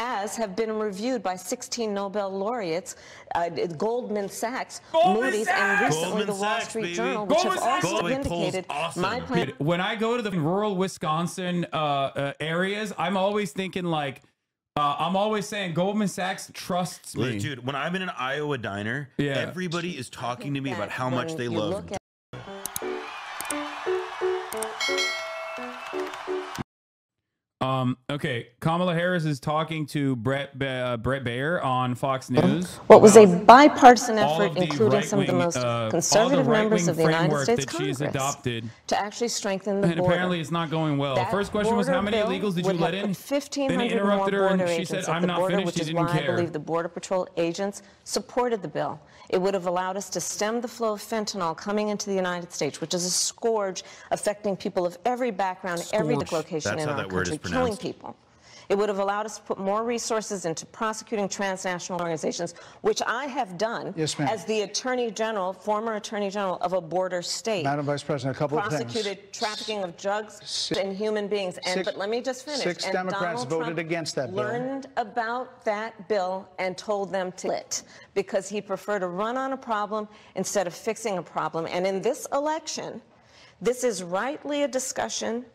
as have been reviewed by 16 Nobel laureates, Goldman Sachs, Moody's, and recently the Wall Street Journal, which have also vindicated my plan. When I go to the rural Wisconsin areas, I'm always thinking like, I'm always saying Goldman Sachs trusts me. Dude, when I'm in an Iowa diner, everybody is talking to me about how much they love. Okay, Kamala Harris is talking to Brett Baier on Fox News. What was a bipartisan effort, including some of the most conservative members of the United States Congress, adopted to actually strengthen the border. And apparently it's not going well. First question was, how many illegals did you let in? 1,500 then he interrupted her and she said, I'm not finished, which she is didn't why care. I believe the Border Patrol agents supported the bill. It would have allowed us to stem the flow of fentanyl coming into the United States, which is a scourge affecting people of every background, every location in our country, killing people. It would have allowed us to put more resources into prosecuting transnational organizations, which I have done as the Attorney General, former Attorney General of a border state. Madam Vice President, a couple of things. Prosecuted trafficking of drugs and human beings. But let me just finish. 6 Democrats voted against that bill. Learned about that bill and told them to lit because he preferred to run on a problem instead of fixing a problem. And in this election, this is rightly a discussion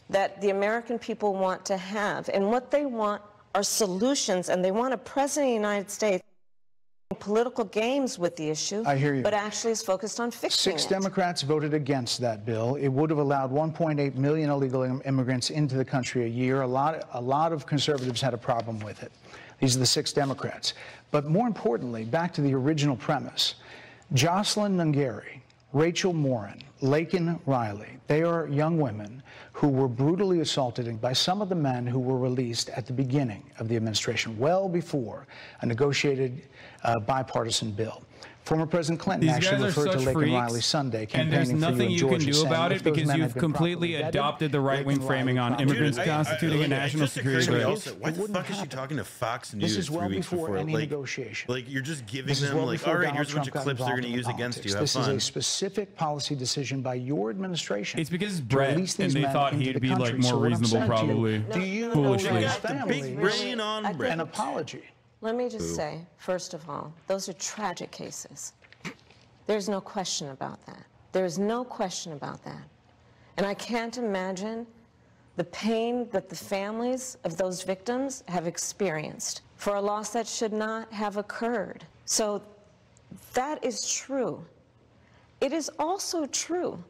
that the American people want to have. And what they want are solutions, and they want a president of the United States political games with the issue, I hear you, but actually is focused on fixing it. 6 Democrats voted against that bill. It would have allowed 1.8 million illegal immigrants into the country a year. A lot of conservatives had a problem with it. These are the 6 Democrats. But more importantly, back to the original premise, Jocelyn Nungari, Rachel Morin, Laken Riley, they are young women who were brutally assaulted by some of the men who were released at the beginning of the administration, well before a negotiated bipartisan bill. Former President Clinton actually referred to Laken Riley Sunday, and there's nothing you can do about it because you've completely adopted the right-wing framing on immigrants constituting a national security threat. Why the fuck is she talking to Fox News this is well 3 weeks before before? any negotiation. Like you're just giving them like, all right, here's a bunch of clips they're going to use against you. Have this fun. is a specific policy decision by your administration. It's because Brett, and they thought he'd be like more reasonable, probably. Do you foolishly. the big brain on an apology? Let me just say, first of all, those are tragic cases. There's no question about that. There's no question about that. And I can't imagine the pain that the families of those victims have experienced for a loss that should not have occurred. So that is true. It is also true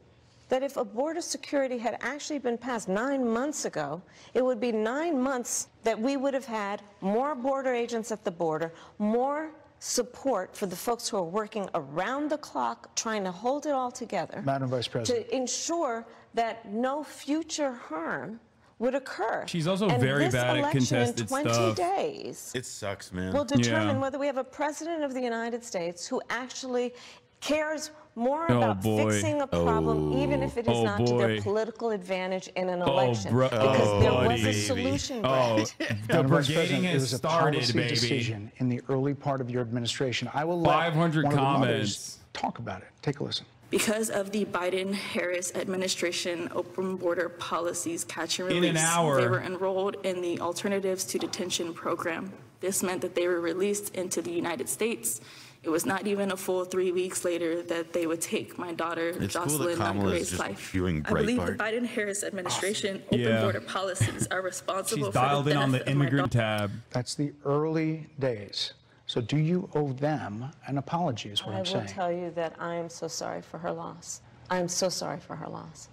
that if a border security had actually been passed 9 months ago, it would be 9 months that we would have had more border agents at the border, more support for the folks who are working around the clock trying to hold it all together. Madam Vice President. To ensure that no future harm would occur. She's also very bad at contested stuff. And this election in 20 days it sucks, man. will determine whether we have a president of the United States who actually cares more about fixing a problem, even if it is not to their political advantage in an election. Because there was a solution, Brett. The brigading has started, baby. Decision in the early part of your administration. I will let 500 comments. Talk about it. Take a listen. Because of the Biden-Harris administration open border policies catch and release, they were enrolled in the Alternatives to Detention program. This meant that they were released into the United States. It was not even a full 3 weeks later that they would take my daughter, Jocelyn Nungari's life. I believe the Biden-Harris administration open border policies are responsible for the dialed in on the immigrant tab. That's the early days. So do you owe them an apology is what I'm saying. I will tell you that I am so sorry for her loss. I am so sorry for her loss.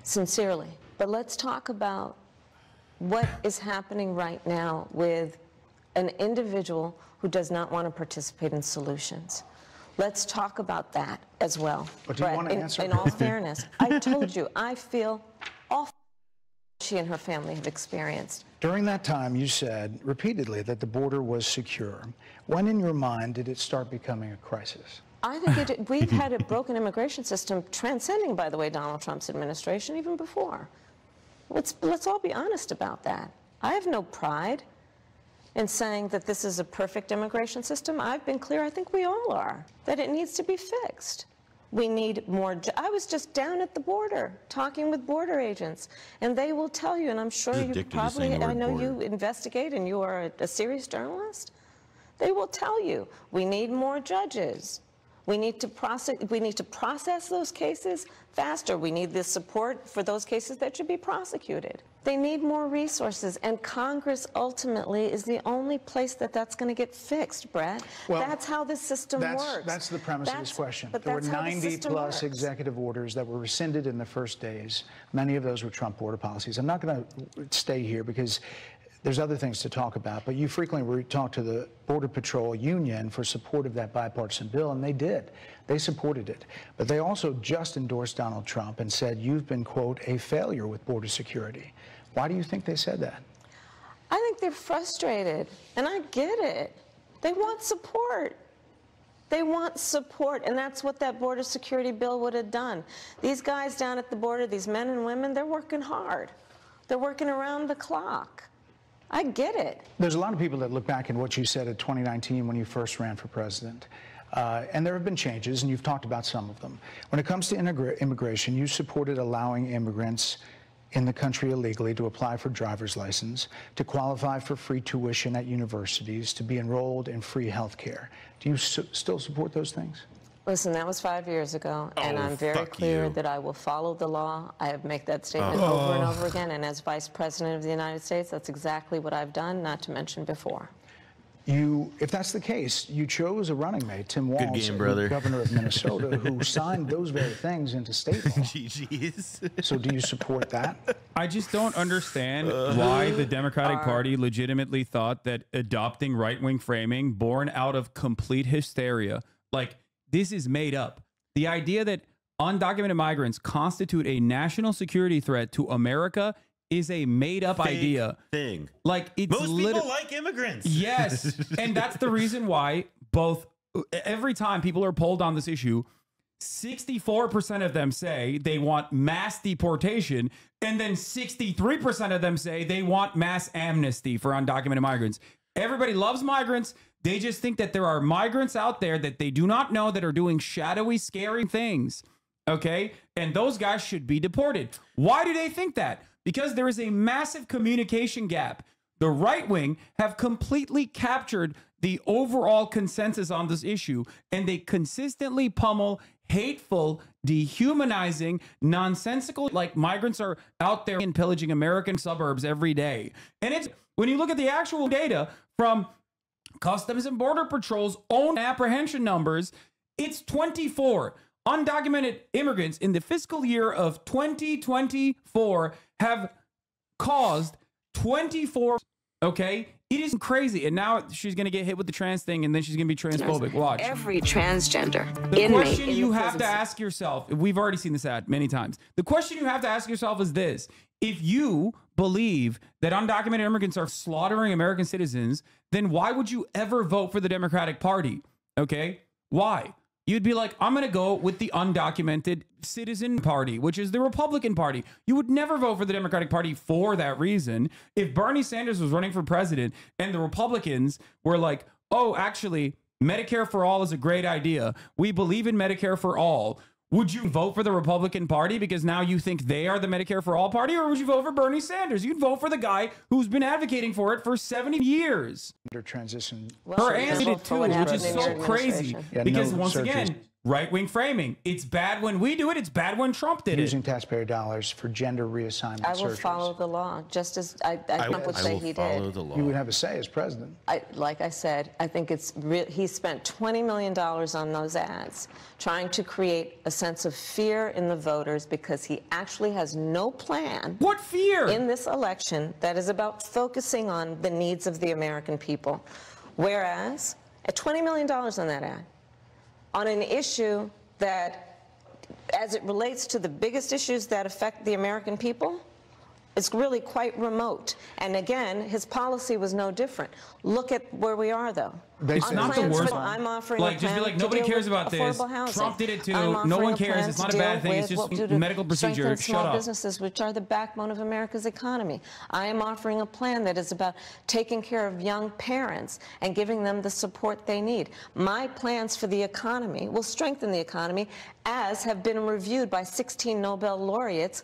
Sincerely. But let's talk about what is happening right now with an individual who does not want to participate in solutions. Let's talk about that as well. But do you want to answer? In all fairness, I told you, I feel awful she and her family have experienced. During that time, you said repeatedly that the border was secure. When in your mind did it start becoming a crisis? I think we've had a broken immigration system transcending, by the way, Donald Trump's administration even before. Let's all be honest about that. I have no pride in saying that this is a perfect immigration system. I've been clear, I think we all are, that it needs to be fixed. We need more. I was just down at the border talking with border agents, and they will tell you, and I'm sure you probably, I know you investigate and you are a serious journalist. They will tell you, we need more judges. We need to process those cases faster. We need the support for those cases that should be prosecuted. They need more resources, and Congress ultimately is the only place that that's going to get fixed, Brett. Well, that's how the system works. That's the premise of this question. There were 90-plus executive orders that were rescinded in the first days. Many of those were Trump border policies. I'm not going to stay here because there's other things to talk about, but you frequently talk to the Border Patrol Union for support of that bipartisan bill, and they did. They supported it. But they also just endorsed Donald Trump and said, you've been, quote, a failure with border security. Why do you think they said that? I think they're frustrated, and I get it. They want support. They want support, and that's what that border security bill would have done. These guys down at the border, these men and women, they're working hard. They're working around the clock. I get it. There's a lot of people that look back at what you said in 2019 when you first ran for president. And there have been changes, and you've talked about some of them. When it comes to immigration, you supported allowing immigrants in the country illegally to apply for driver's license, to qualify for free tuition at universities, to be enrolled in free health care. Do you still support those things? Listen, that was 5 years ago, and I'm very clear that I will follow the law. I have made that statement over and over again, and as Vice President of the United States, that's exactly what I've done, not to mention before. If that's the case, you chose a running mate, Tim Walz, governor of Minnesota, who signed those very things into state law. GG's. So do you support that? I just don't understand why the Democratic Party legitimately thought that adopting right-wing framing born out of complete hysteria, like, this is made up. The idea that undocumented migrants constitute a national security threat to America is a made-up idea. Like, it's most people like immigrants. Yes, and that's the reason why every time people are polled on this issue, 64% of them say they want mass deportation, and then 63% of them say they want mass amnesty for undocumented migrants. Everybody loves migrants. They just think that there are migrants out there that they do not know that are doing shadowy, scary things, okay? And those guys should be deported. Why do they think that? Because there is a massive communication gap. The right wing have completely captured the overall consensus on this issue, and they consistently pummel hateful, dehumanizing, nonsensical, like migrants are out there and pillaging American suburbs every day. And it's, when you look at the actual data from Customs and Border Patrol's own apprehension numbers, it's 24 undocumented immigrants in the fiscal year of 2024 have caused 24, okay? It is crazy. And now she's going to get hit with the trans thing, and then she's going to be transphobic. Watch. Every transgender The question you have to ask yourself, we've already seen this ad many times. The question you have to ask yourself is this. If you believe that undocumented immigrants are slaughtering American citizens, then why would you ever vote for the Democratic Party? Okay? Why? You'd be like, I'm going to go with the undocumented citizen party, which is the Republican Party. You would never vote for the Democratic Party for that reason. If Bernie Sanders was running for president and the Republicans were like, oh, actually, Medicare for all is a great idea. We believe in Medicare for all. Would you vote for the Republican Party because now you think they are the Medicare for all party, or would you vote for Bernie Sanders? You'd vote for the guy who's been advocating for it for 70 years. Under transition. Her aunt did it too, which is so crazy. Yeah, because once again, right-wing framing. It's bad when we do it. It's bad when Trump did Using taxpayer dollars for gender reassessment I will follow the law, just as Trump would say he did. The law. You would have a say as president. Like I said, I think it's he spent $20 million on those ads, trying to create a sense of fear in the voters because he actually has no plan. What fear? In this election that is about focusing on the needs of the American people. Whereas, at $20 million on that ad, on an issue that, as it relates to the biggest issues that affect the American people, it's really quite remote. And again, his policy was no different. Look at where we are, though. It's not the worst. I'm offering like, just be like, nobody cares about this. Trump did it too. No one cares. It's not a bad thing. It's just a medical procedure. Shut up. Businesses, which are the backbone of America's economy. I am offering a plan that is about taking care of young parents and giving them the support they need. My plans for the economy will strengthen the economy, as have been reviewed by 16 Nobel laureates,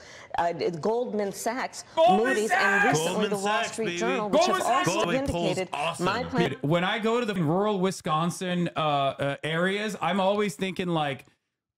Goldman Sachs, Moody's, and recently the Wall Street Journal, which have also vindicated my plan. When I go to the rural Wisconsin areas, I'm always thinking like,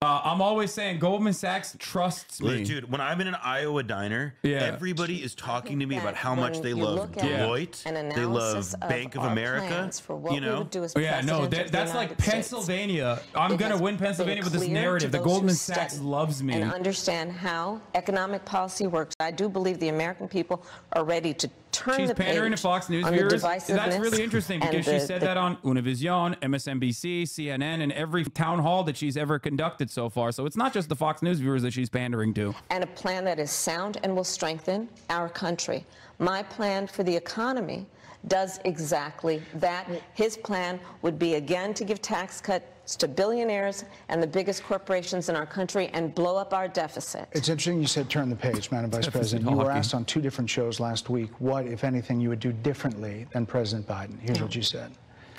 I'm always saying Goldman Sachs trusts me. Dude, when I'm in an Iowa diner, everybody is talking to me about how much they love Deloitte, they love Bank of America, you know? That's like Pennsylvania. I'm going to win Pennsylvania with this narrative that Goldman Sachs loves me. And understand how economic policy works. I do believe the American people are ready to turn the page. She's pandering to Fox News viewers. That's really interesting because she said that on Univision, MSNBC, CNN, and every town hall that she's ever conducted so far. So it's not just the Fox News viewers that she's pandering to. And a plan that is sound and will strengthen our country. My plan for the economy does exactly that. His plan would be, again, to give tax cuts to billionaires and the biggest corporations in our country and blow up our deficit. It's interesting you said turn the page, Madam Vice President. You were asked on 2 different shows last week what, if anything, you would do differently than President Biden. Here's what you said.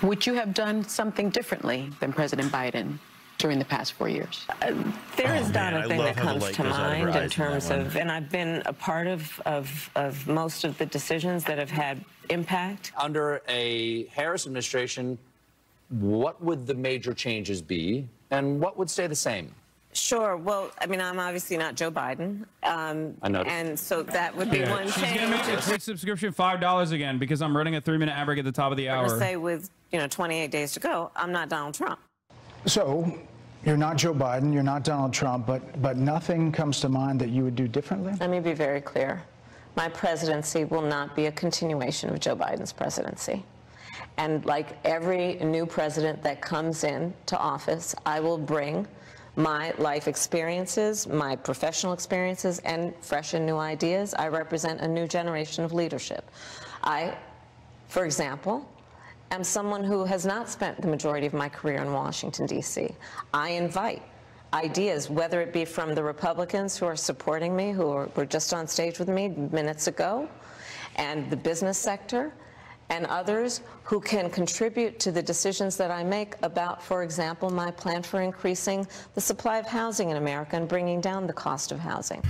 Would you have done something differently than President Biden during the past 4 years? There is not a thing that comes to mind in terms of, and I've been a part of most of the decisions that have had impact. Under a Harris administration, what would the major changes be, and what would stay the same? Sure. Well, I mean, I'm obviously not Joe Biden. I know. And so that would be one change. She's going to make the Twitch subscription $5 again because I'm running a 3-minute ad break at the top of the hour. I'm going to say with, 28 days to go, I'm not Donald Trump. So you're not Joe Biden, you're not Donald Trump, but nothing comes to mind that you would do differently? Let me be very clear. My presidency will not be a continuation of Joe Biden's presidency. And like every new president that comes in to office, I will bring my life experiences, my professional experiences, and fresh and new ideas. I represent a new generation of leadership. I, for example, am someone who has not spent the majority of my career in Washington, D.C. I invite ideas, whether it be from the Republicans who are supporting me, who were just on stage with me minutes ago, and the business sector, and others who can contribute to the decisions that I make about, for example, my plan for increasing the supply of housing in America and bringing down the cost of housing,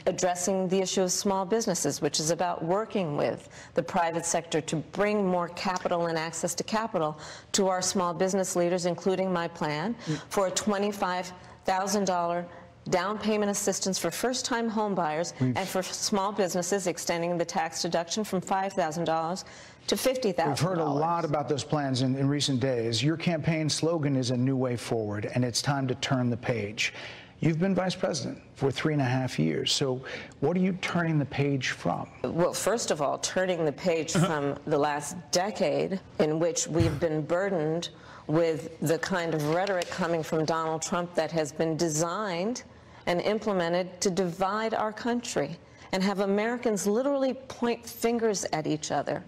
addressing the issue of small businesses, which is about working with the private sector to bring more capital and access to capital to our small business leaders, including my plan for a $25,000 down payment assistance for first-time home buyers and for small businesses, extending the tax deduction from $5,000 to $50,000. We've heard a lot about those plans in recent days. Your campaign slogan is a new way forward, and it's time to turn the page. You've been vice president for 3.5 years, so what are you turning the page from? Well, first of all, turning the page from the last decade in which we've been burdened with the kind of rhetoric coming from Donald Trump that has been designed and implemented to divide our country and have Americans literally point fingers at each other.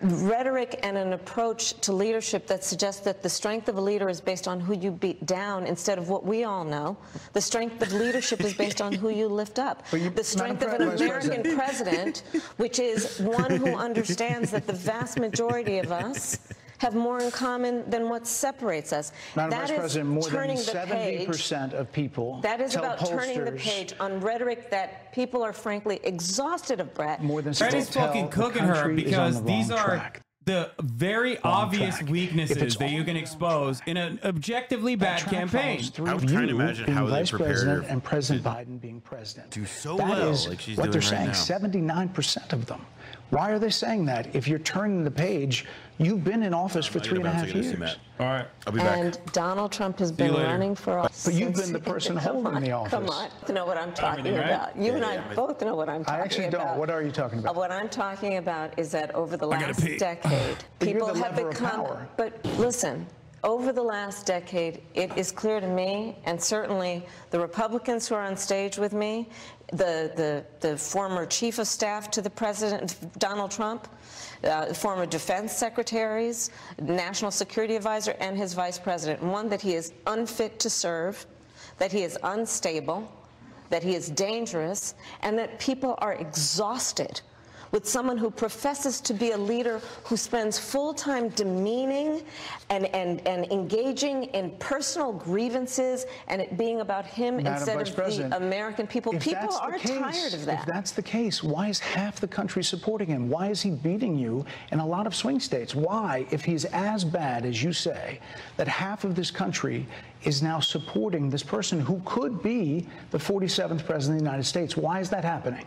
Rhetoric and an approach to leadership that suggests that the strength of a leader is based on who you beat down instead of what we all know. The strength of leadership is based on who you lift up. The strength of an American president, which is one who understands that the vast majority of us have more in common than what separates us. Madam Vice President, more than 70% of people that is about turning the page on rhetoric that people are frankly exhausted of, Brett. More than Brady's fucking cooking her because these are the very obvious weaknesses that you can expose in an objectively bad campaign. I'm trying to imagine how they Vice prepared President and President Biden being president. Do so that well, is like she's what doing they're right saying. now. 79% of them. Why are they saying that? If you're turning the page, you've been in office for 3.5 years. All right, I'll be back. And Donald Trump has been running for office. But you've been the person holding the office. Come on, to know what I'm talking about. You and I both know what I'm talking about. I actually don't. What are you talking about? What I'm talking about is that over the last decade, people have become. But listen, Over the last decade, it is clear to me, and certainly the Republicans who are on stage with me, the former chief of staff to the president, Donald Trump, former defense secretaries, national security advisor, and his vice president. One, that he is unfit to serve, that he is unstable, that he is dangerous, and that people are exhausted with someone who professes to be a leader who spends full time demeaning and engaging in personal grievances and it being about him instead of the American people. People are tired of that. If that's the case, why is half the country supporting him? Why is he beating you in a lot of swing states? Why, if he's as bad as you say, that half of this country is now supporting this person who could be the 47th president of the United States? Why is that happening?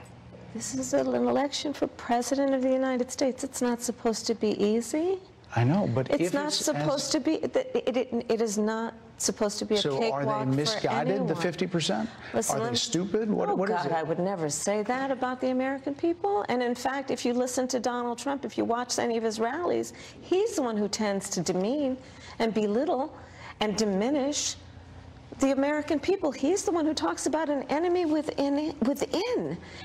This is an election for president of the United States. It's not supposed to be easy. I know, but it's not supposed to be. It is not supposed to be a cakewalk for anyone. So are they misguided, the 50%? Are they stupid? What is it? I would never say that about the American people. And in fact, if you listen to Donald Trump, if you watch any of his rallies, he's the one who tends to demean and belittle and diminish the American people. He's the one who talks about an enemy within,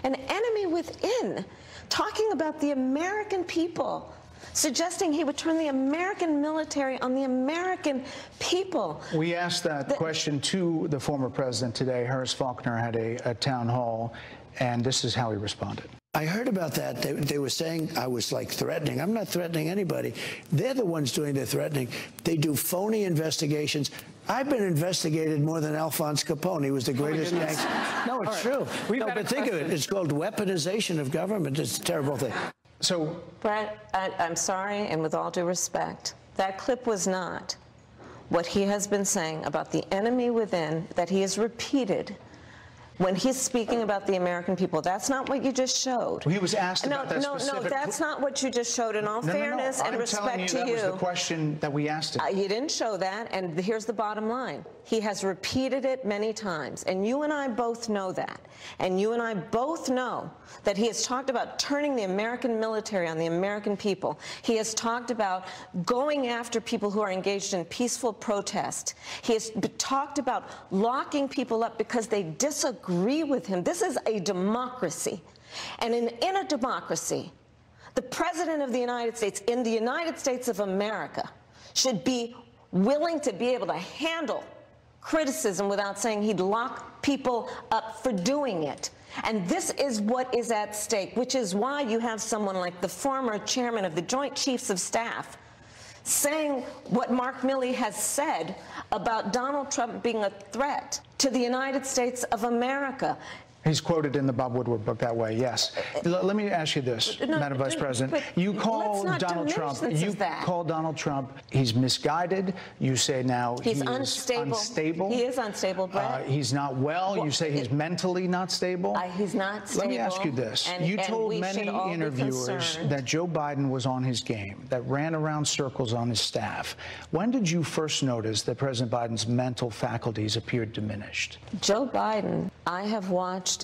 an enemy within, talking about the American people, suggesting he would turn the American military on the American people. We asked that question to the former president today. Harris Faulkner had a town hall, and this is how he responded. I heard about that. They were saying I was like threatening. I'm not threatening anybody. They're the ones doing the threatening. They do phony investigations. I've been investigated more than Alphonse Capone. He was the greatest gangster. No, it's true. No, but think of it. It's called weaponization of government. It's a terrible thing. So, Brett, I'm sorry, and with all due respect, that clip was not what he has been saying about the enemy within that he has repeated when he's speaking about the American people. That's not what you just showed. Well, he was asked about that specific... No, that's not what you just showed. In all fairness and respect to you, that was the question that we asked him. You didn't show that, and here's the bottom line. He has repeated it many times, and you and I both know that. And you and I both know that he has talked about turning the American military on the American people. He has talked about going after people who are engaged in peaceful protest. He has talked about locking people up because they disagree with him. This is a democracy. And in a democracy, the President of the United States, in the United States of America, should be willing to be able to handle criticism without saying he'd lock people up for doing it. And this is what is at stake, which is why you have someone like the former chairman of the Joint Chiefs of Staff saying what Mark Milley has said about Donald Trump being a threat to the United States of America. He's quoted in the Bob Woodward book that way, yes. Let me ask you this, Madam Vice President. You call Donald Trump, he's misguided. You say now he's unstable. He is unstable, Brett. He's not well. You say he's mentally not stable. He's not stable. Let me ask you this. You told many interviewers that Joe Biden was on his game, that ran around circles on his staff. When did you first notice that President Biden's mental faculties appeared diminished? Joe Biden, I have watched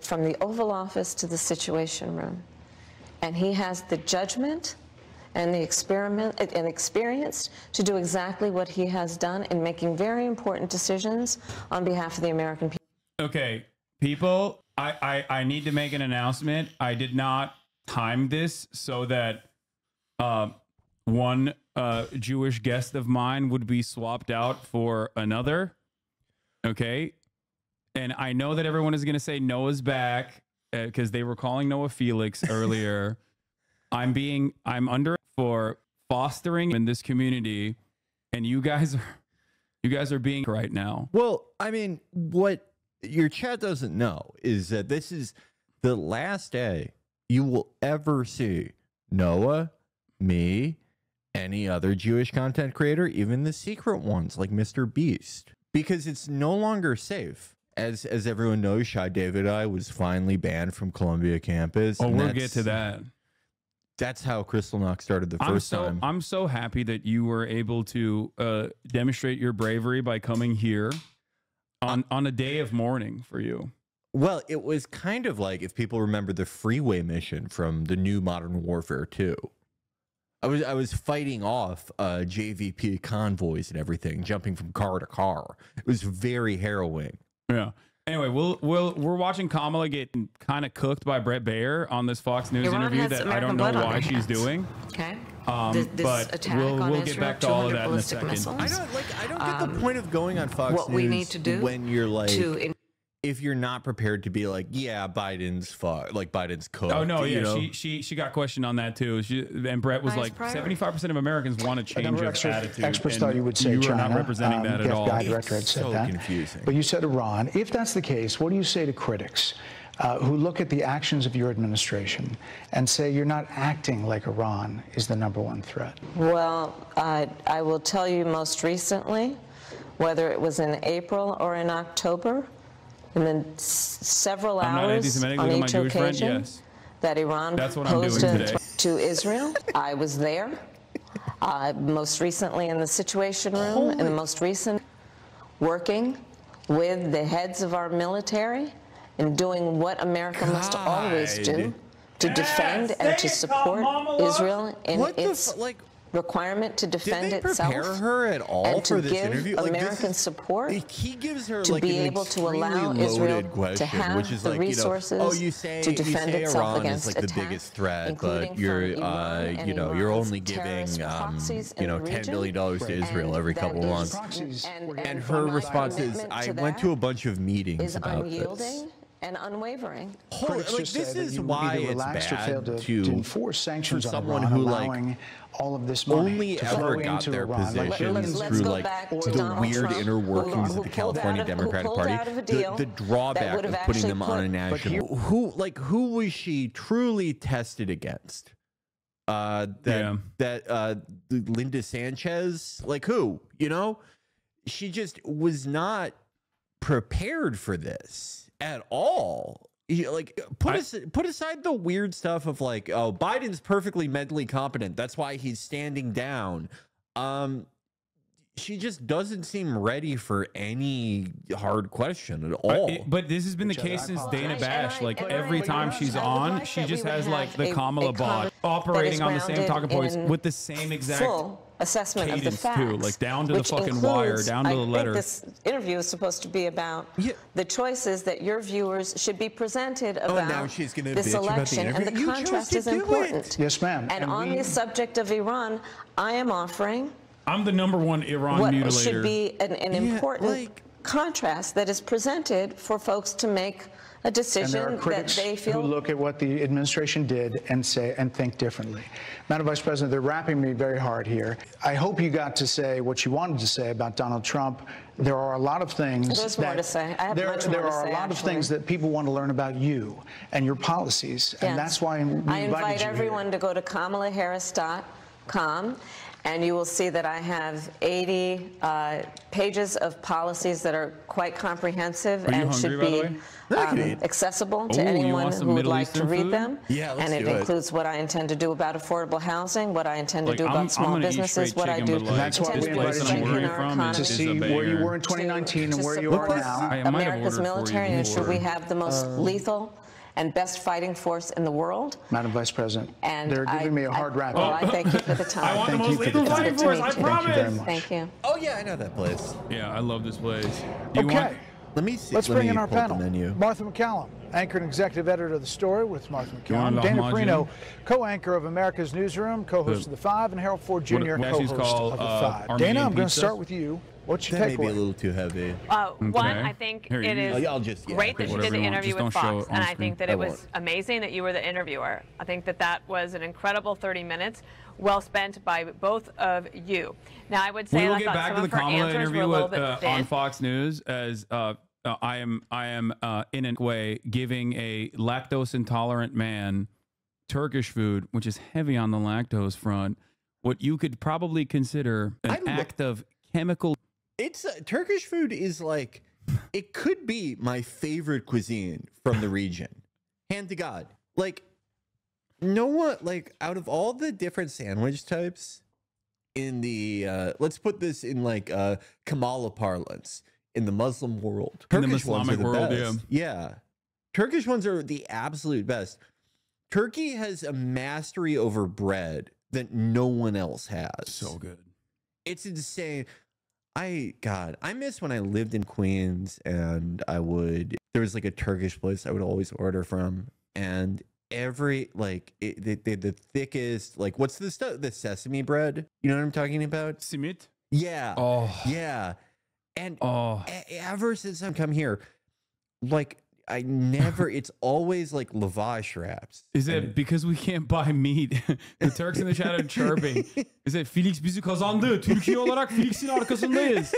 from the Oval Office to the Situation Room, and he has the judgment and the experience to do exactly what he has done in making very important decisions on behalf of the American people. Okay, people, I need to make an announcement. I did not time this so that one Jewish guest of mine would be swapped out for another. Okay. And I know that everyone is going to say Noah's back because they were calling Noah Felix earlier. I'm under for fostering in this community, and you guys are being right now. Well, I mean, what your chat doesn't know is that this is the last day you will ever see Noah, me, any other Jewish content creator, even the secret ones like Mr. Beast, because it's no longer safe. As everyone knows, Shy David I was finally banned from Columbia campus. Oh, we'll get to that. That's how Crystal Knock started the first time. I'm so happy that you were able to demonstrate your bravery by coming here on a day of mourning for you. Well, it was kind of like, if people remember the freeway mission from the new Modern Warfare 2. I was fighting off JVP convoys and everything, jumping from car to car. It was very harrowing. Yeah. Anyway, we're watching Kamala get kind of cooked by Brett Baer on this Fox News interview that I don't know why she's doing. Okay. But we'll get back to all of that in a second. I don't get the point of going on Fox what News we need to do when you're like, if you're not prepared to be like, yeah, Biden's cooked. Oh no, yeah, you know? she got questioned on that too. And Brett was like, 75% of Americans want a change of attitude. Experts thought you would say you China. are not representing that at all. FBI director had said that. Confusing. But you said Iran. If that's the case, what do you say to critics who look at the actions of your administration and say you're not acting like Iran is the #1 threat? Well, I will tell you most recently, whether it was in April or in October, and then several hours on each occasion that Iran posed to Israel, I was there. Most recently in the Situation Room, and the most recent working with the heads of our military and doing what America must always do to defend and to support Israel in its requirement to defend itself. Did they prepare her at all and to for this give interview? American support. He gives her to like be an able to allow Israel to have which is the like, resources you say, to defend itself Iran against is like attack, the biggest threat, but you're you're only giving $10 billion to Israel every couple of months. And her response is, I went to a bunch of meetings about this. And unwavering. This is why it's bad to enforce sanctions for on someone Iran, who allowing all of this money only ever got their positions through like the weird inner workings of the California Democratic Party. The drawback of putting them on a national. Who was she truly tested against? Linda Sanchez, like who? You know, she just was not prepared for this at all. Put aside the weird stuff of like, oh, Biden's perfectly mentally competent, that's why he's standing down. She just doesn't seem ready for any hard question at all. But this has been the case since Dana Bash. Like every time she's on, she just has like the Kamala bot operating on the same talking points with the same exact full assessment of the facts, too, like down to the fucking wire, down to the letter. This interview is supposed to be about the choices that your viewers should be presented about now she's gonna this election, and the contrast is important. Yes, ma'am. And on the subject of Iran, I am offering. I'm the #1 Iran what mutilator. Should be an important contrast that is presented for folks to make a decision and there are critics that they feel. Who look at what the administration did and say and think differently. Madam Vice President, they're wrapping me very hard here. I hope you got to say what you wanted to say about Donald Trump. There are a lot of things. There's more to say. I have much more to say. There are a lot of things that people want to learn about you and your policies, and that's why we invited you. I invite everyone to go to KamalaHarris.com. And you will see that I have 80 pages of policies that are quite comprehensive and should be accessible to anyone who would like to read them. Yeah, and it includes what I intend to do about affordable housing, what I intend to do about small businesses, what I do that's why we invited you to see where you were in 2019 and where you are now. America's military and ensure we have the most lethal and best fighting force in the world. Madam Vice President, and they're giving me a hard rap. Well, I thank you for the time. I want the most lethal fighting force, I promise. Thank you very much. Thank you. Oh, yeah, I know that place. Yeah, I love this place. Okay. Let me see. Let's bring in our panel. Martha McCallum, anchor and executive editor of The Story with Martha McCallum. Dana Perino, co-anchor of America's Newsroom, co-host of The Five, and Harold Ford Jr., co-host of The Five. Dana, I'm going to start with you. What's your takeaway? That may be a little too heavy. One, I think it is great that you did the interview with Fox, and I think that it was amazing that you were the interviewer. I think that that was an incredible 30 minutes, well spent by both of you. Now, I would say we will get back to the Kamala interview on Fox News as I am in a way giving a lactose intolerant man Turkish food, which is heavy on the lactose front, what you could probably consider an act of chemical. It's Turkish food is like, it could be my favorite cuisine from the region. Hand to God. Like, no one, like, out of all the different sandwich types in the, let's put this in like Kamala parlance, in the Muslim world. In the Islamic world, yeah. Turkish ones are the absolute best. Turkey has a mastery over bread that no one else has. So good. It's insane. I miss when I lived in Queens and there was like a Turkish place I would always order from, and every the thickest, like, what's the stuff, the sesame bread, you know what I'm talking about? Simit. Yeah. Oh yeah. And ever since I've come here, like, I never, it's always like lavash wraps. Is it because we can't buy meat? The Turks in the chat are chirping. Is it Felix bizi kazandı? Türkiye olarak Felix'in arkasındayız.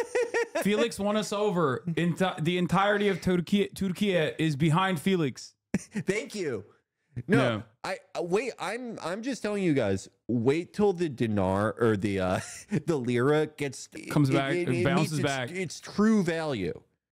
Felix won us over. The entirety of Turkey is behind Felix. Thank you. No, wait. I'm just telling you guys. Wait till the dinar or the lira comes back. It bounces back. Its true value.